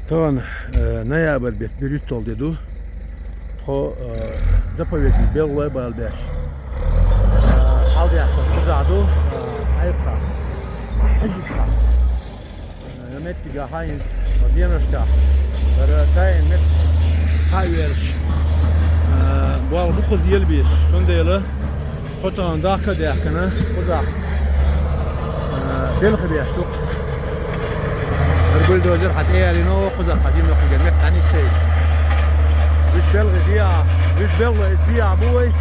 طبعا ноябрь бет бирит oldu dedu. To zapowiedzi Białe Balbesz. Aldiasın kızadu ayıpta. Hacıkta. Mettiga hayın diyanışta. Tayin met hayır. Bu al bu kız yıl bir. Sonda yılı. Fotoğrafın dakika diyakını. Kuzak. Belki bir yaşlık. البلدوزر حتى يالينو قدر قديم يقول جميع عن الشيء مش بلغي فيها مش بلغي فيها ابوي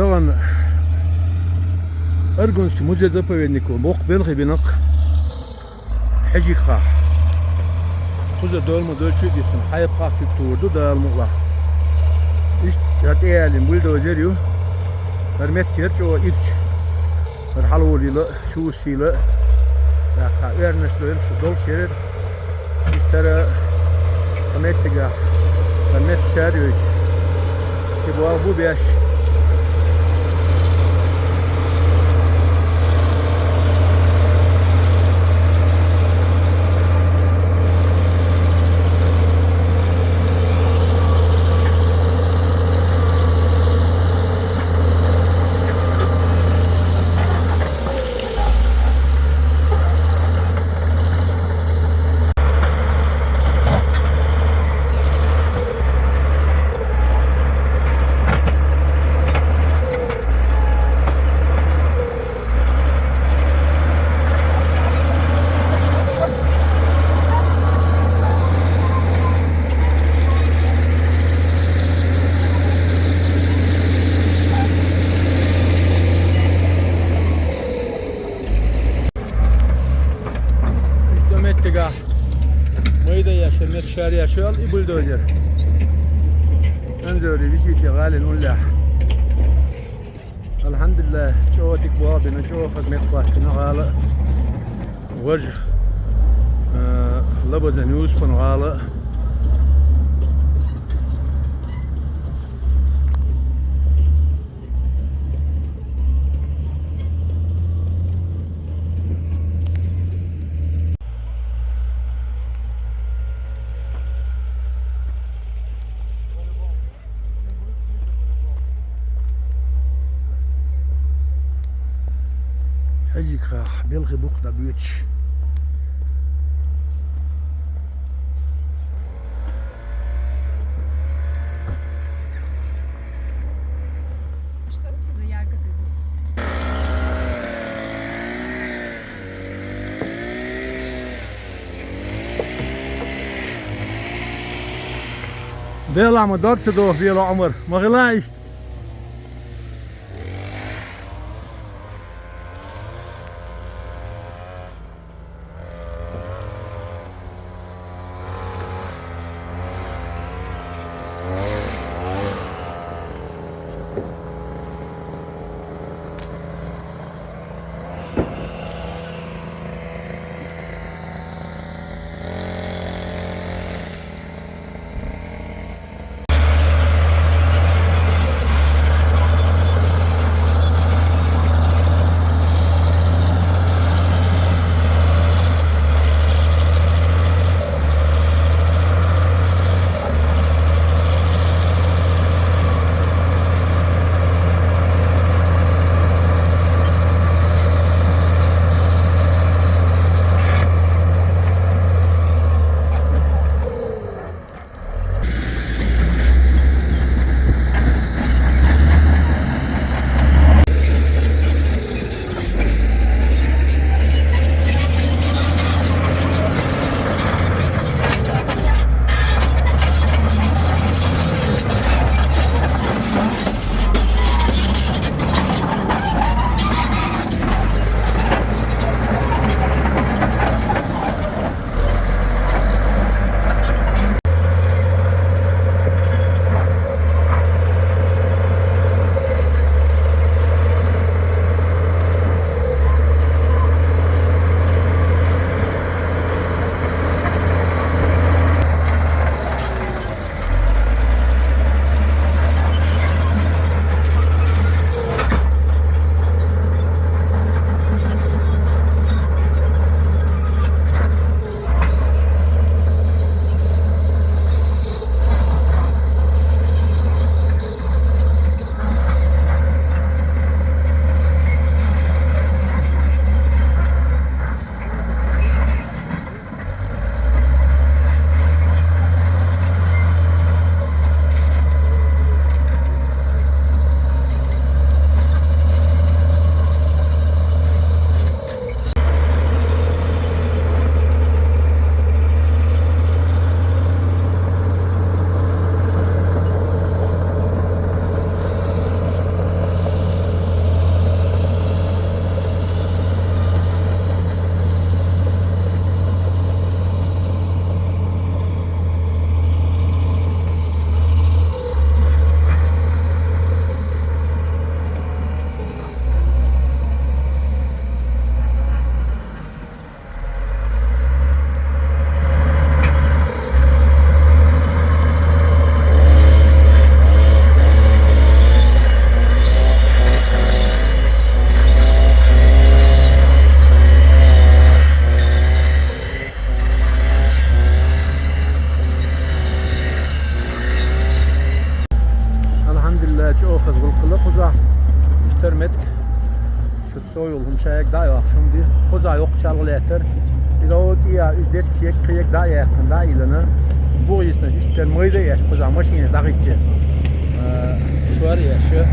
طبعا Ergunski Müze Zapovedniku Mok Belgi Binak Hacıkha Kuza dolma dölçü gitsin hayıp kalkıp turdu dağılmukla İşte yat eğalim buldozeriyor Vermet kerç o ilç Verhaloluyla şuusuyla Yaka ernestler şu dol şerir İşte Vermettiga Vermet şeriyor Ki bu beş Mayda yaşamet şehri yaşıyor, buldozer. Önce bir şey şegalin ulla. Elhamdülillah, çoğu tikbabına, çoğu hizmet başkına gala. Vajh, labaza news fan gala. حجك بيلغي بوق بيوتش Что это за ягоды здесь? بيلا عم دارت دوه بيلا عمر ما غلاش أخذ بالقلق وزع اشترمتك شو soyulum şeyek daha yok şimdi koza yok çalgılaytır bir o diye ücret kiyek kiyek daha yakında ilanı bu yüzden işte mıydı yaş koza maşine daha gitti şu var ya şu